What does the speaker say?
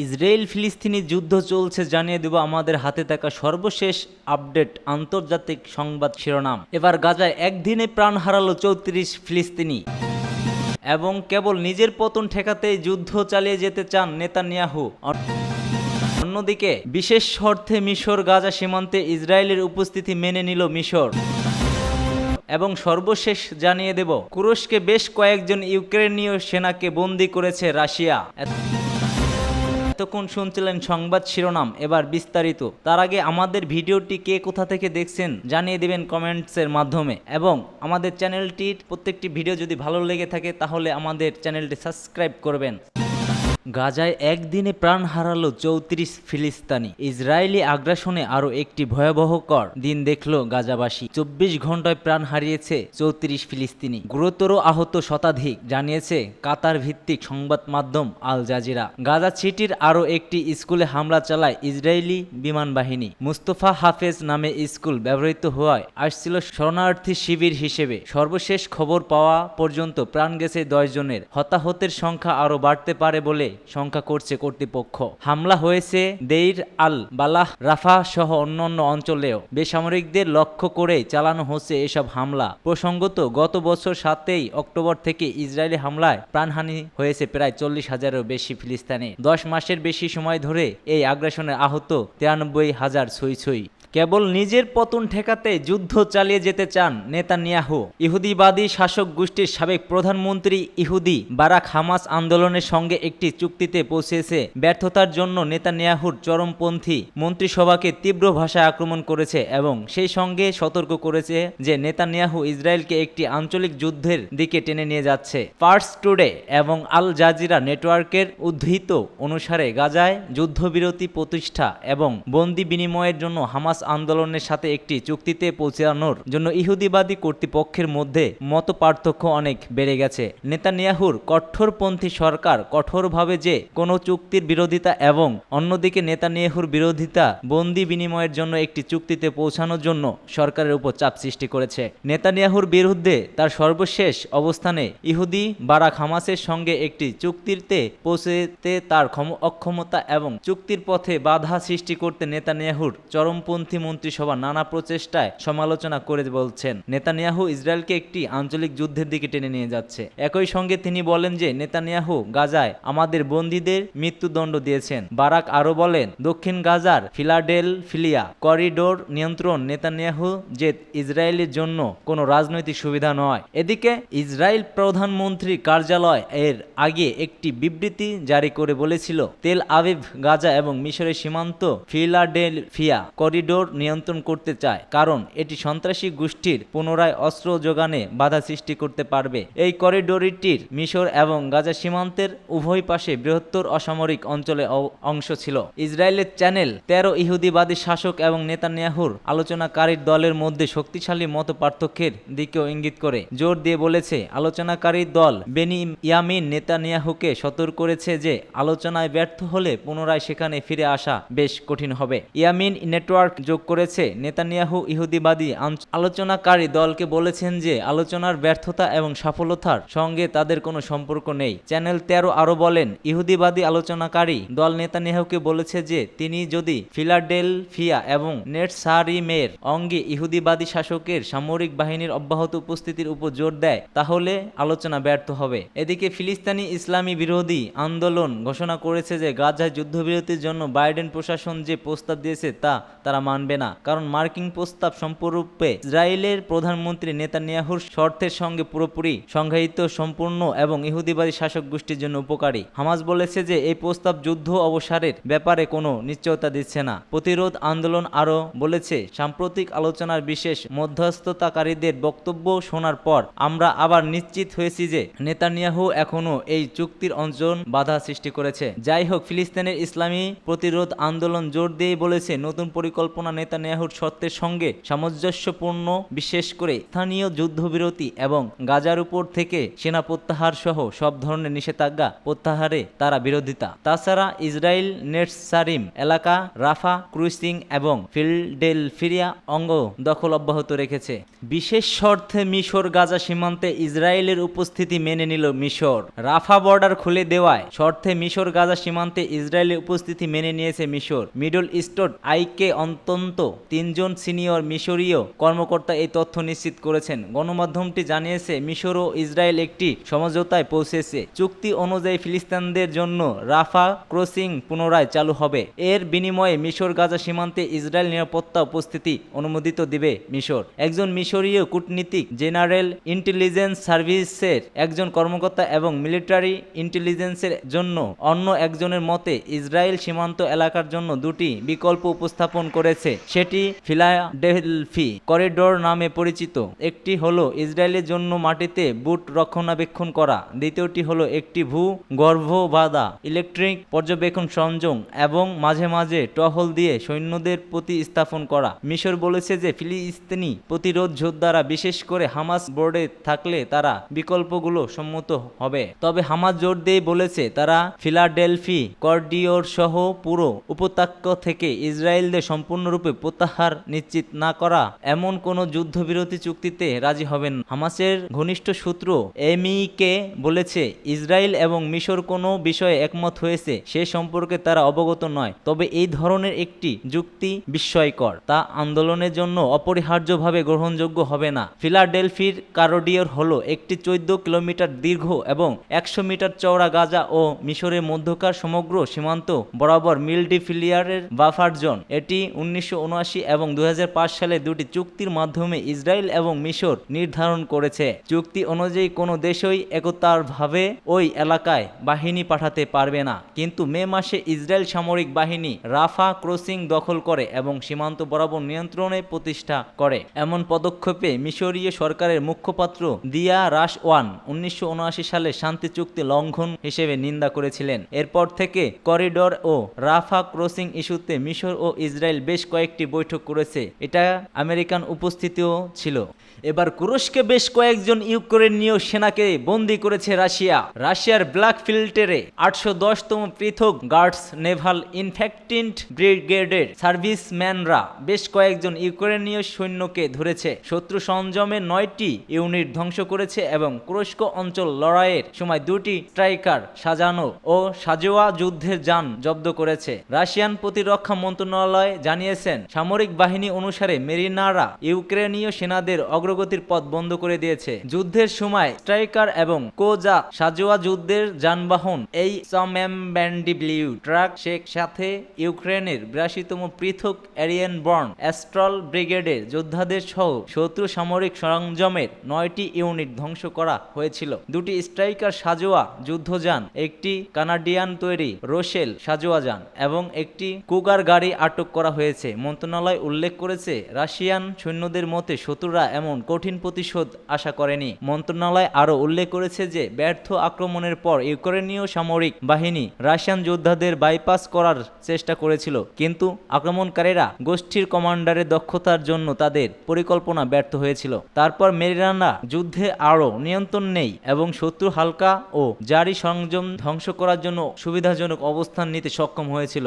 Israel ফিলিস্তিনি যুদ্ধ চলছে জানিয়ে দেব আমাদের হাতে থাকা সর্বশেষ আপডেট আন্তর্জাতিক সংবাদ শিরোনাম। এবার গাজায় একদিনে প্রাণ হারালো ৩৪ ফিলিস্তিনি এবং কেবল নিজের পতন ঠেকাতেই যুদ্ধ চালিয়ে যেতে চান নেতানিয়াহু। অন্যদিকে বিশেষ শর্তে মিশর গাজা সীমান্তে ইসরায়েলের উপস্থিতি মেনে নিল মিশর। এবং সর্বশেষ জানিয়ে দেব তুরস্কে বেশ কয়েকজন ইউক্রেনীয় সেনাকে বন্দী করেছে রাশিয়া। এতক্ষণ শুনছিলেন সংবাদ শিরোনাম, এবার বিস্তারিত। তার আগে আমাদের ভিডিওটি কে কোথা থেকে দেখছেন জানিয়ে দিবেন কমেন্টসের মাধ্যমে, এবং আমাদের চ্যানেলটির প্রত্যেকটি ভিডিও যদি ভালো লেগে থাকে তাহলে আমাদের চ্যানেলটি সাবস্ক্রাইব করবেন। গাজায় একদিনে প্রাণ হারালো ৩৪ ফিলিস্তিনি। ইসরায়েলি আগ্রাসনে আরও একটি ভয়াবহকর দিন দেখল গাজাবাসী। ২৪ ঘন্টায় প্রাণ হারিয়েছে ৩৪ ফিলিস্তিনি, গুরুতর আহত শতাধিক, জানিয়েছে কাতার ভিত্তিক সংবাদ মাধ্যম আল জাজিরা। গাজা সিটির আরও একটি স্কুলে হামলা চালায় ইসরায়েলি বিমান বাহিনী। মুস্তফা হাফেজ নামে স্কুল ব্যবহৃত হওয়ায় আসছিল শরণার্থী শিবির হিসেবে। সর্বশেষ খবর পাওয়া পর্যন্ত প্রাণ গেছে ১০ জনের। হতাহতের সংখ্যা আরও বাড়তে পারে বলে শঙ্কা করছে কর্তৃপক্ষ। হামলা হয়েছে দেইর আল বালাহ, রাফা সহ অন্যান্য অঞ্চলেও। বেসামরিকদের লক্ষ্য করে চালানো হচ্ছে এসব হামলা। প্রসঙ্গত গত বছর ৭ই অক্টোবর থেকে ইসরায়েলি হামলায় প্রাণহানি হয়েছে প্রায় ৪০,০০০-এরও বেশি ফিলিস্তিনি। ১০ মাসের বেশি সময় ধরে এই আগ্রাসনে আহত ৯৩,০০০ ছুঁই। কেবল নিজের পতন ঠেকাতে যুদ্ধ চালিয়ে যেতে চান নেতানিয়াহু। ইহুদিবাদী শাসক গোষ্ঠীর সাবেক প্রধানমন্ত্রী ইহুদি বারাক হামাস আন্দোলনের সঙ্গে একটি চুক্তিতে পৌঁছেছে। ব্যর্থতার জন্য নেতানিয়াহুর চরমপন্থী মন্ত্রিসভাকে তীব্র ভাষায় আক্রমণ করেছে এবং সেই সঙ্গে সতর্ক করেছে যে নেতানিয়াহু ইসরায়েলকে একটি আঞ্চলিক যুদ্ধের দিকে টেনে নিয়ে যাচ্ছে। পার্স টুডে এবং আল জাজিরা নেটওয়ার্কের উদ্ধৃত অনুসারে গাজায় যুদ্ধবিরতি প্রতিষ্ঠা এবং বন্দি বিনিময়ের জন্য হামাস আন্দোলনের সাথে একটি চুক্তিতে পৌঁছানোর জন্য ইহুদিবাদী কর্তৃপক্ষের মধ্যে মতপার্থক্য অনেক বেড়ে গেছে। নেতানিয়াহুর কঠোরপন্থী সরকার কঠোরভাবে যে কোনো চুক্তির বিরোধিতা এবং অন্যদিকে নেতানিয়াহুর বিরোধিতা বন্দি বিনিময়ের জন্য একটি চুক্তিতে পৌঁছানোর জন্য সরকারের উপর চাপ সৃষ্টি করেছে। নেতানিয়াহুর বিরুদ্ধে তার সর্বশেষ অবস্থানে ইহুদি বারাক হামাসের সঙ্গে একটি চুক্তিতে পৌঁছতে তার অক্ষমতা এবং চুক্তির পথে বাধা সৃষ্টি করতে নেতানিয়াহুর চরমপন্থী মন্ত্রিসভা নানা প্রচেষ্টায় সমালোচনা করে বলছেন নেতানিয়াহু ইসরায়েলকে একটি আঞ্চলিক যুদ্ধের দিকে টেনে নিয়ে যাচ্ছে। একই সঙ্গে তিনি বলেন যে নেতানিয়াহু গাজায় আমাদের বন্দীদের মৃত্যুদণ্ড দিয়েছেন। বারাক আরও বলেন দক্ষিণ গাজার ফিলাডেলফিয়া করিডোর নিয়ন্ত্রণ নেতানিয়াহু যে ইসরায়েলের জন্য কোনো রাজনৈতিক সুবিধা নয়। এদিকে ইসরায়েল প্রধানমন্ত্রী কার্যালয় এর আগে একটি বিবৃতি জারি করে বলেছিল তেল আবিব গাজা এবং মিশরের সীমান্ত ফিলাডেলফিয়া করিডোর নিয়ন্ত্রণ করতে চায়, কারণ এটি সন্ত্রাসী গোষ্ঠীর পুনরায় অস্ত্র যোগানে বাধা সৃষ্টি করতে পারবে। এই করিডোরটির মিশর এবং গাজা সীমান্তের উভয় পাশে বৃহত্তর অসামরিক অঞ্চলে অংশ ছিল। ইসরায়েলের চ্যানেল ১৩ ইহুদিবাদী শাসক এবং নেতানিয়াহুর আলোচনাকারীর দলের মধ্যে শক্তিশালী মত পার্থক্যের দিকেও ইঙ্গিত করে জোর দিয়ে বলেছে। আলোচনাকারী দল বেনিয়ামিন নেতানিয়াহুকে সতর্ক করেছে যে আলোচনায় ব্যর্থ হলে পুনরায় সেখানে ফিরে আসা বেশ কঠিন হবে। ইয়ামিন নেটওয়ার্ক যোগ করেছে নেতানিয়াহু ইহুদিবাদী আলোচনাকারী দলকে বলেছেন যে আলোচনার ব্যর্থতা এবং সফলতার সঙ্গে তাদের কোনো সম্পর্ক নেই। চ্যানেল ১৩ আরও বলেন ইহুদিবাদী আলোচনাকারী দল নেতানিয়াহুকে বলেছে যে তিনি যদি ফিলাডেলফিয়া এবং নেটসারিমের অঙ্গে ইহুদিবাদী শাসকের সামরিক বাহিনীর অব্যাহত উপস্থিতির উপর জোর দেয় তাহলে আলোচনা ব্যর্থ হবে। এদিকে ফিলিস্তিনি ইসলামী বিরোধী আন্দোলন ঘোষণা করেছে যে গাজায় যুদ্ধবিরতির জন্য বাইডেন প্রশাসন যে প্রস্তাব দিয়েছে তা তারা মানবে না, কারণ মার্কিন প্রস্তাব সম্পূর্ণরূপে ইসরায়েলের প্রধানমন্ত্রী নেতানিয়াহুর শর্তের সঙ্গে পুরোপুরি সংজ্ঞায়িত, সম্পূর্ণ এবং ইহুদিবাদী শাসক গোষ্ঠীর জন্য উপকারী। হামাস বলেছে যে এই প্রস্তাব যুদ্ধ অবসানের ব্যাপারে কোনো নিশ্চয়তা দিচ্ছে না। প্রতিরোধ আন্দোলন আরও বলেছে সাম্প্রতিক আলোচনার বিশেষ মধ্যস্থতাকারীদের বক্তব্য শোনার পর আমরা আবার নিশ্চিত হয়েছি যে নেতানিয়াহু এখনও এই চুক্তির অঞ্চল বাধা সৃষ্টি করেছে। যাই হোক, ফিলিস্তিনের ইসলামী প্রতিরোধ আন্দোলন জোর দিয়ে বলেছে নতুন পরিকল্পনা পরিকল্পনা নেতানিয়াহুর শর্তের সঙ্গে সামঞ্জস্যপূর্ণ, বিশেষ করে স্থানীয় যুদ্ধবিরতি এবং গাজার উপর থেকে সেনা প্রত্যাহার সহ সব ধরনের নিষেধাজ্ঞা প্রত্যাহারে তারা বিরোধিতা। তাছাড়া ইসরায়েল নেটসারিম এলাকা, রাফা ক্রুসিং এবং ফিলাডেলফিয়া অঙ্গ দখল অব্যাহত রেখেছে। বিশেষ শর্তে মিশর গাজা সীমান্তে ইসরায়েলের উপস্থিতি মেনে নিল মিশর। রাফা বর্ডার খুলে দেওয়ায় শর্তে মিশর গাজা সীমান্তে ইসরায়েলের উপস্থিতি মেনে নিয়েছে মিশর। মিডল ইস্টট আইকে অন্তত 3 জন সিনিয়র মিশরীয় কর্মকর্তা এই তথ্য নিশ্চিত করেছেন। গণমাধ্যমটি জানিয়েছে মিশর ও ইসরায়েল একটি সমঝোতায় পৌঁছেছে। চুক্তি অনুযায়ী ফিলিস্তিনিদের জন্য রাফা ক্রসিং পুনরায় চালু হবে। এর বিনিময়ে মিশর গাজা সীমান্তে ইসরায়েল নিরাপত্তা উপস্থিতি অনুমোদিত দিবে মিশর। একজন মিশরীয় কূটনীতিক, জেনারেল ইন্টেলিজেন্স সার্ভিসের একজন কর্মকর্তা এবং মিলিটারি ইন্টেলিজেন্সের জন্য অন্য একজনের মতে ইসরায়েল সীমান্ত এলাকার জন্য দুটি বিকল্প উপস্থাপন করেছে। সেটি ফিলাডেলফি করিডোর নামে পরিচিত। একটি হলো ইসরায়েলের জন্য মাটিতে বুট রক্ষণাবেক্ষণ করা, দ্বিতীয়টি হলো একটি ভূগর্ভবাধা ইলেকট্রিক পর্যবেক্ষণ সংযোগ এবং মাঝে মাঝে টহল দিয়ে সৈন্যদের প্রতিস্থাপন করা। মিশর বলেছে যে ফিলিস্তিনি প্রতিরোধ যোদ্ধারা, বিশেষ করে হামাস বোর্ডে থাকলে তারা বিকল্পগুলো সম্মত হবে। তবে হামাস জোর দিয়ে বলেছে তারা ফিলাডেলফি করিডোর সহ পুরো উপত্যকা থেকে ইসরায়েলদের সম্পূর্ণরূপে প্রত্যাহার নিশ্চিত না করা এমন কোনো যুদ্ধবিরতি চুক্তিতে রাজি হবেন। হামাসের ঘনিষ্ঠ সূত্র এমইকে বলেছে ইসরায়েল এবং মিশর কোনো বিষয়ে একমত হয়েছে সে সম্পর্কে তারা অবগত নয়। তবে এই ধরনের একটি যুক্তি বিস্ময়কর, তা আন্দোলনের জন্য অপরিহার্যভাবে গ্রহণযোগ্য হবে না। ফিলাডেলফির করিডোর হলো একটি 14 কিলোমিটার দীর্ঘ এবং 100 মিটার চওড়া গাজা ও মিশরের মধ্যকার সমগ্র সীমান্ত বরাবর মিডফিল্ডের বাফার জোন। এটি 1979 এবং 2005 সালে দুটি চুক্তির মাধ্যমে ইসরায়েল এবং মিশর নির্ধারণ করেছে। চুক্তি অনুযায়ী কোনো দেশই একতারভাবে ওই এলাকায় বাহিনী পাঠাতে পারবে না। কিন্তু মে মাসে ইসরায়েল সামরিক বাহিনী রাফা ক্রসিং দখল করে এবং সীমান্ত বরাবর নিয়ন্ত্রণে প্রতিষ্ঠা করে। এমন পদক্ষেপে মিশরীয় সরকারের মুখপাত্র দিয়া রাশওয়ান 1979 সালে শান্তি চুক্তি লঙ্ঘন হিসেবে নিন্দা করেছিলেন। এরপর থেকে করিডোর ও রাফা ক্রসিং ইস্যুতে মিশর ও ইসরায়েল বেশ কয়েকটি বৈঠক করেছে। এটা আমেরিকান উপস্থিতিও ছিল। এবার তুরস্কে বেশ কয়েকজন ইউক্রেনীয় সেনাকে বন্দী করেছে রাশিয়া। রাশিয়ার ব্ল্যাক ফিল্টারে 810তম পৃথক গার্ডস নেভাল ইনফ্যান্ট্রি ব্রিগেডের সার্ভিসম্যানরা বেশ কয়েকজন ইউক্রেনীয় সৈন্যকে ধরেছে। শত্রু সরঞ্জামের 9টি ইউনিট ধ্বংস করেছে এবং তুরস্ক অঞ্চল লড়াইয়ের সময় 2টি স্ট্রাইকার সাজানো ও সাজোয়া যুদ্ধের যান জব্দ করেছে। রাশিয়ান প্রতিরক্ষা মন্ত্রণালয় জানিয়েছেন সামরিক বাহিনী অনুসারে মেরিনারা ইউক্রেনীয় সেনাদের অগ্রগতির পথ বন্ধ করে দিয়েছে। যুদ্ধের সময় স্ট্রাইকার এবং কোজা সাজোয়া যুদ্ধের যানবাহন এই সামেমব্যান্ডিব্লিউ ট্রাক শেখ সাথে ইউক্রেনের 82তম পৃথক এরিয়ান বর্ন অ্যাস্ট্রাল ব্রিগেডের যোদ্ধাদের সহ শত্রু সামরিক সরঞ্জামের 9টি ইউনিট ধ্বংস করা হয়েছিল। 2টি স্ট্রাইকার সাজোয়া যুদ্ধযান, একটি কানাডিয়ান তৈরি রোশেল সাজোয়া যান এবং একটি কুগার গাড়ি আটক করা হয়েছে। মন্ত্রণালয় উল্লেখ করেছে রাশিয়ান সৈন্যদের মতে শত্রুরা এমন কঠিন প্রতিশোধ আশা করেনি। মন্ত্রণালয় আরও উল্লেখ করেছে যে ব্যর্থ আক্রমণের পর ইউক্রেনীয় সামরিক বাহিনী রাশিয়ান যোদ্ধাদের বাইপাস করার চেষ্টা করেছিল, কিন্তু আক্রমণকারীরা গোষ্ঠীর কমান্ডারের দক্ষতার জন্য তাদের পরিকল্পনা ব্যর্থ হয়েছিল। তারপর মেরিনারা যুদ্ধে আরও নিয়ন্ত্রণ নেই এবং শত্রু হালকা ও জারি সংযম ধ্বংস করার জন্য সুবিধাজনক অবস্থান নিতে সক্ষম হয়েছিল।